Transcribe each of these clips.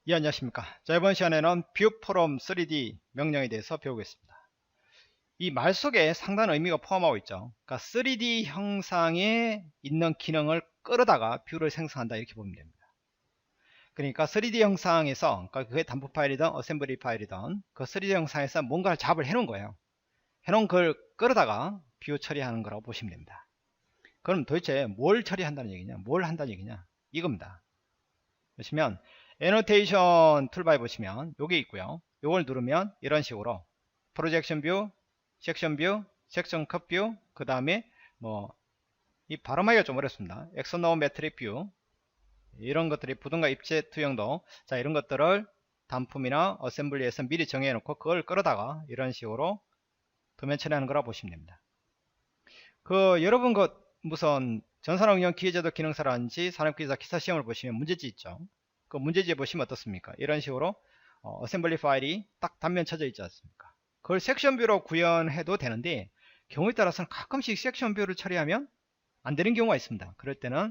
예, 안녕하십니까. 자, 이번 시간에는 뷰포럼 3D 명령에 대해서 배우겠습니다. 이 말 속에 상당한 의미가 포함하고 있죠. 그러니까 3D 형상에 있는 기능을 끌어다가 뷰를 생성한다, 이렇게 보면 됩니다. 그러니까 3D 형상에서, 그러니까 그게 단품 파일이든 어셈블리 파일이든 그 3D 형상에서 뭔가를 작업을 해놓은 거예요. 해놓은 걸 끌어다가 뷰 처리하는 거라고 보시면 됩니다. 그럼 도대체 뭘 처리한다는 얘기냐, 뭘 한다는 얘기냐, 이겁니다. 보시면 애노테이션 툴바에 보시면 요게 있고요. 요걸 누르면 이런 식으로 프로젝션 뷰, 섹션 뷰, 섹션 컷 뷰, 그 다음에 뭐 이 발음하기가 좀 어렵습니다. 엑소노메트릭 뷰, 이런 것들이 부등가 입체 투영도, 자, 이런 것들을 단품이나 어셈블리에서 미리 정해 놓고 그걸 끌어다가 이런 식으로 도면 처리하는 거라 보시면 됩니다. 여러분 무슨 전산응용 기계제도 기능사라든지 산업기사 기사 시험을 보시면 문제지 있죠. 그 문제지에 보시면 어떻습니까? 이런 식으로 어셈블리 파일이 딱 단면 쳐져 있지 않습니까? 그걸 섹션 뷰로 구현해도 되는데 경우에 따라서는 가끔씩 섹션 뷰를 처리하면 안 되는 경우가 있습니다. 그럴 때는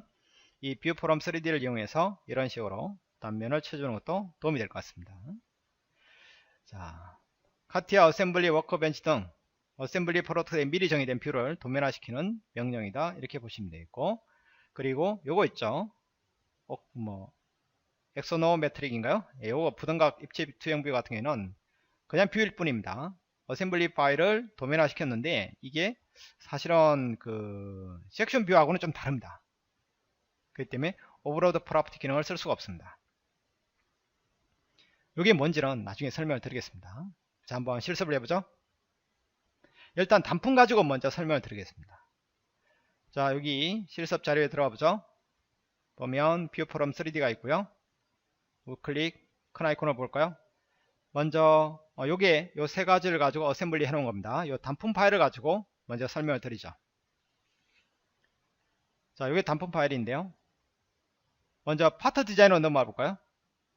이 뷰 포럼 3D를 이용해서 이런 식으로 단면을 쳐주는 것도 도움이 될 것 같습니다. 자, 카티아 어셈블리 워커벤치 등 어셈블리 프로토타입에 미리 정의된 뷰를 도면화시키는 명령이다, 이렇게 보시면 되겠고, 그리고 요거 있죠. 엑소노메트릭인가요? 예, 요거 부등각 입체 투영 뷰 같은 경우에는 그냥 뷰일 뿐입니다. 어셈블리 파일을 도면화 시켰는데 이게 사실은 그 섹션 뷰하고는 좀 다릅니다. 그렇기 때문에 오버로드 프로퍼티 기능을 쓸 수가 없습니다. 이게 뭔지는 나중에 설명을 드리겠습니다. 자, 한번 실습을 해보죠. 일단 단품 가지고 먼저 설명을 드리겠습니다. 자, 여기 실습 자료에 들어가 보죠. 보면 뷰 포럼 3D가 있고요. 우클릭 큰 아이콘을 볼까요? 먼저 요게 요 세 가지를 가지고 어셈블리 해 놓은 겁니다. 요 단품 파일을 가지고 먼저 설명을 드리죠. 자, 요게 단품 파일인데요. 먼저 파트 디자인으로 넘어가 볼까요?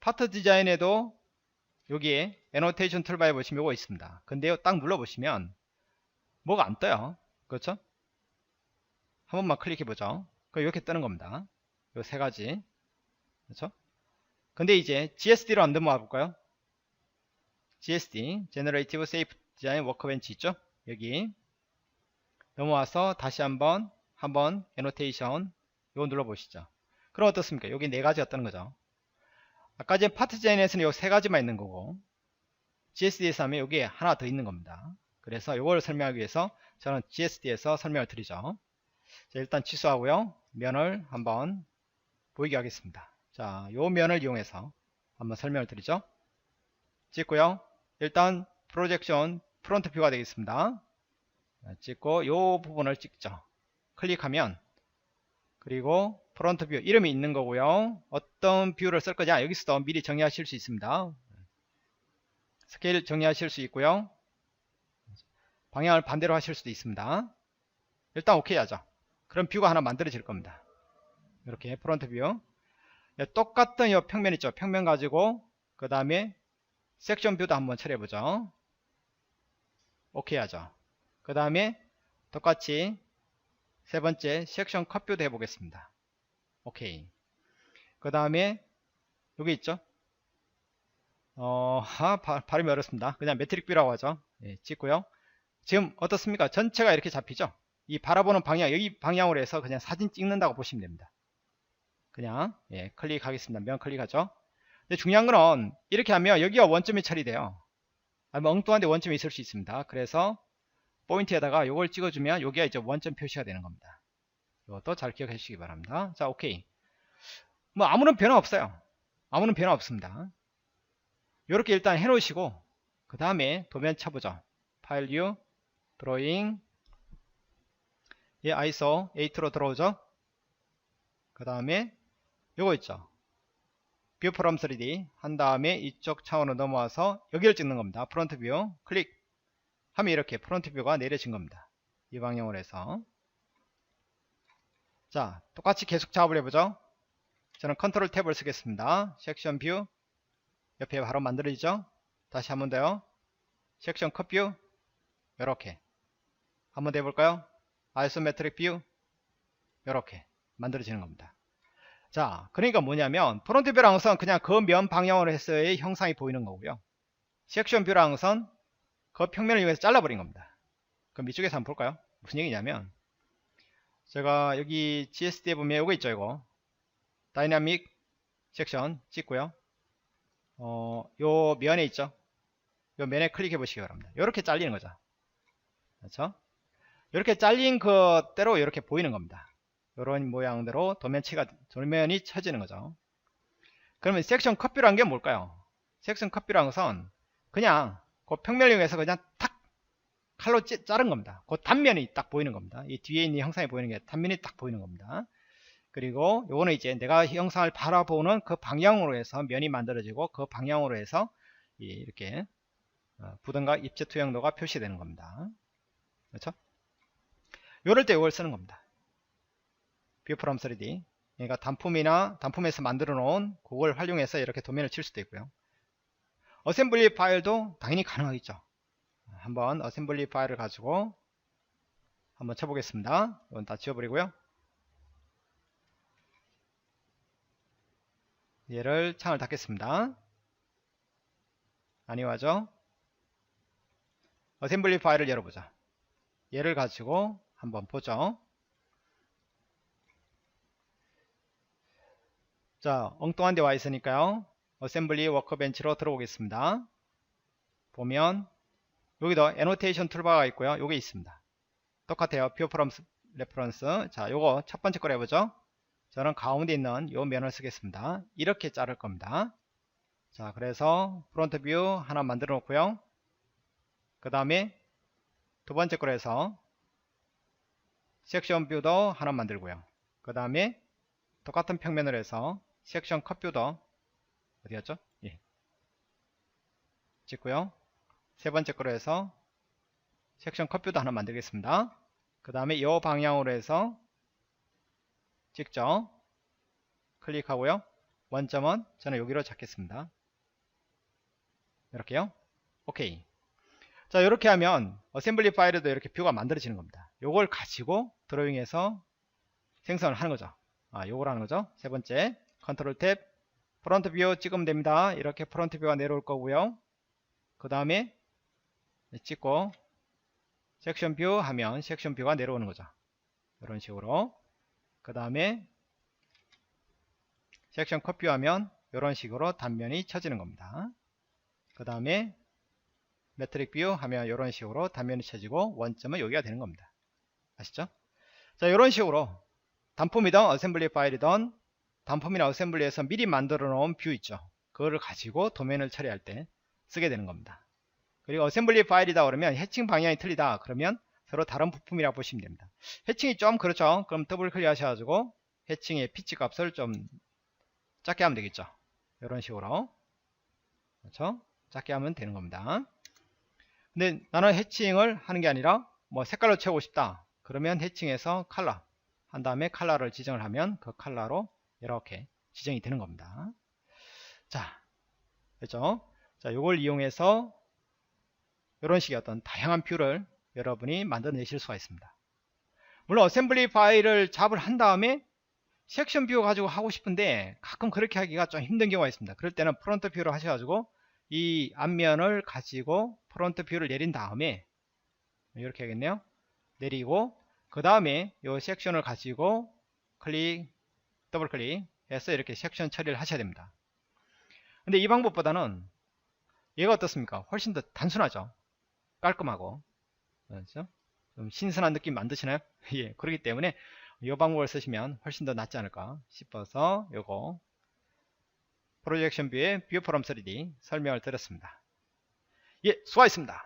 파트 디자인에도 여기에 애노테이션 툴바에 보시면 요거 있습니다. 근데요, 딱 눌러 보시면 뭐가 안 떠요. 그렇죠? 한 번만 클릭해 보죠. 그럼 이렇게 뜨는 겁니다. 요 세 가지. 그렇죠? 근데 이제 GSD로 안 넘어가 볼까요? GSD, Generative Safe Design Workbench 있죠? 여기 넘어와서 다시 한번 애노테이션 이거 눌러보시죠. 그럼 어떻습니까? 여기 네 가지가 뜨는 거죠. 아까 전 파트 디자인에서는 요 세 가지만 있는 거고 GSD에서 하면 여기에 하나 더 있는 겁니다. 그래서 이걸 설명하기 위해서 저는 GSD에서 설명을 드리죠. 자, 일단 취소하고요. 면을 한번 보이게 하겠습니다. 자, 요 면을 이용해서 한번 설명을 드리죠. 찍고요. 일단 프로젝션 프론트 뷰가 되겠습니다. 찍고 요 부분을 찍죠. 클릭하면, 그리고 프론트 뷰 이름이 있는 거고요. 어떤 뷰를 쓸 거냐 여기서도 미리 정의하실 수 있습니다. 스케일 정의하실 수 있고요. 방향을 반대로 하실 수도 있습니다. 일단 오케이 하죠. 그럼 뷰가 하나 만들어질 겁니다. 이렇게 프론트 뷰. 똑같은 이 평면 있죠. 평면 가지고 그 다음에 섹션 뷰도 한번 처리해보죠. 오케이 하죠. 그 다음에 똑같이 세 번째 섹션 컷 뷰도 해보겠습니다. 오케이. 그 다음에 여기 있죠. 발음이 어렵습니다. 그냥 매트릭 뷰라고 하죠. 예, 찍고요. 지금 어떻습니까? 전체가 이렇게 잡히죠. 이 바라보는 방향, 여기 방향으로 해서 그냥 사진 찍는다고 보시면 됩니다. 그냥 클릭하겠습니다. 면 클릭하죠. 근데 중요한 거는 이렇게 하면 여기가 원점이 처리돼요. 아니면 엉뚱한데 원점이 있을 수 있습니다. 그래서 포인트에다가 이걸 찍어주면 여기가 이제 원점 표시가 되는 겁니다. 이것도 잘 기억해 주시기 바랍니다. 자, 오케이. 뭐 아무런 변화 없어요. 아무런 변화 없습니다. 이렇게 일단 해 놓으시고 그 다음에 도면 쳐보죠. 파일 뉴 드로잉, ISO 8로 들어오죠. 그 다음에 요거 있죠. 뷰 프롬 3D 한 다음에 이쪽 차원으로 넘어와서 여기를 찍는 겁니다. 프론트 뷰 클릭 하면 이렇게 프론트 뷰가 내려진 겁니다. 이 방향으로 해서. 자, 똑같이 계속 작업을 해보죠. 저는 컨트롤 탭을 쓰겠습니다. 섹션 뷰 옆에 바로 만들어지죠. 다시 한 번 더요. 섹션 컷 뷰 이렇게 한 번 더 해볼까요? 아이소메트릭 뷰 이렇게 만들어지는 겁니다. 자, 그러니까 뭐냐면 프론트 뷰라는 것은 그냥 그 면 방향으로 했어야 형상이 보이는 거고요. 섹션 뷰라는 것은 그 평면을 이용해서 잘라버린 겁니다. 그럼 이쪽에서 한번 볼까요? 무슨 얘기냐면 제가 여기 GSD에 보면 이거 있죠. 이거 다이나믹 섹션 찍고요. 요 면에 있죠. 요 면에 클릭해 보시기 바랍니다. 이렇게 잘리는 거죠. 그렇죠? 이렇게 잘린 그대로 이렇게 보이는 겁니다. 이런 모양대로 도면이 쳐지는 거죠. 그러면 섹션 컷뷰라는 게 뭘까요? 섹션 컷뷰라는 것은 그냥 그 평면을 이용해서 그냥 탁 칼로 자른 겁니다. 그 단면이 딱 보이는 겁니다. 이 뒤에 있는 형상이 보이는 게 단면이 딱 보이는 겁니다. 그리고 요거는 이제 내가 형상을 바라보는 그 방향으로 해서 면이 만들어지고 그 방향으로 해서 이렇게 부등과 입체 투영도가 표시되는 겁니다. 그렇죠? 요럴 때 이걸 쓰는 겁니다. 뷰 프롬 3D. 그러니까 단품에서 만들어 놓은 그걸 활용해서 이렇게 도면을 칠 수도 있고요. 어셈블리 파일도 당연히 가능하겠죠. 한번 어셈블리 파일을 가지고 한번 쳐보겠습니다. 이건 다 지워버리고요. 얘를 창을 닫겠습니다. 아니와죠. 어셈블리 파일을 열어보자. 얘를 가지고 한번 보죠. 자, 엉뚱한 데 와 있으니까요. 어셈블리 워크벤치로 들어오겠습니다. 보면 여기도 애노테이션 툴바가 있고요. 요게 있습니다. 똑같아요. 뷰 프롬 레퍼런스. 자, 요거 첫 번째 걸 해보죠. 저는 가운데 있는 요 면을 쓰겠습니다. 이렇게 자를 겁니다. 자, 그래서 프론트 뷰 하나 만들어 놓고요. 그 다음에 두 번째 걸 해서 섹션 뷰도 하나 만들고요. 그 다음에 똑같은 평면을 해서 섹션 컷 뷰도 어디였죠? 예. 찍고요. 세 번째 거로 해서 섹션 컷 뷰도 하나 만들겠습니다. 그 다음에 이 방향으로 해서 찍죠. 클릭하고요. 원점은 저는 여기로 잡겠습니다. 이렇게요. 오케이. 자, 이렇게 하면 어셈블리 파일에도 이렇게 뷰가 만들어지는 겁니다. 요걸 가지고 드로잉해서 생성을 하는 거죠. 요걸 하는 거죠. 세 번째 컨트롤 탭 프론트 뷰 찍으면 됩니다. 이렇게 프론트 뷰가 내려올 거고요. 그 다음에 찍고 섹션 뷰 하면 섹션 뷰가 내려오는 거죠. 이런 식으로. 그 다음에 섹션 컷 뷰 하면 이런 식으로 단면이 쳐지는 겁니다. 그 다음에 매트릭 뷰 하면 이런 식으로 단면이 쳐지고 원점은 여기가 되는 겁니다. 아시죠? 자, 이런 식으로 단품이든 어셈블리 파일이든 단품이나 어셈블리에서 미리 만들어 놓은 뷰 있죠. 그거를 가지고 도면을 처리할 때 쓰게 되는 겁니다. 그리고 어셈블리 파일이다 그러면 해칭 방향이 틀리다 그러면 서로 다른 부품이라고 보시면 됩니다. 해칭이 좀 그렇죠. 그럼 더블 클릭 하셔가지고 해칭의 피치 값을 좀 작게 하면 되겠죠. 이런 식으로. 그렇죠? 작게 하면 되는 겁니다. 근데 나는 해칭을 하는 게 아니라 뭐 색깔로 채우고 싶다. 그러면 해칭에서 컬러 한 다음에 컬러를 지정을 하면 그 컬러로 이렇게 지정이 되는 겁니다. 자, 그렇죠? 자, 요걸 이용해서 이런 식의 어떤 다양한 뷰를 여러분이 만들어내실 수가 있습니다. 물론 어셈블리 파일을 잡을 한 다음에 섹션 뷰 가지고 하고 싶은데 가끔 그렇게 하기가 좀 힘든 경우가 있습니다. 그럴 때는 프론트 뷰를 하셔가지고 이 앞면을 가지고 프론트 뷰를 내린 다음에 이렇게 하겠네요. 내리고 그 다음에 이 섹션을 가지고 더블 클릭 해서 이렇게 섹션 처리를 하셔야 됩니다. 근데 이 방법보다는 얘가 어떻습니까? 훨씬 더 단순하죠. 깔끔하고. 그렇죠? 좀 신선한 느낌 만드시나요? 예, 그렇기 때문에 이 방법을 쓰시면 훨씬 더 낫지 않을까 싶어서 요거 프로젝션 뷰의 뷰 프롬 3D 설명을 드렸습니다. 예, 수고하셨습니다.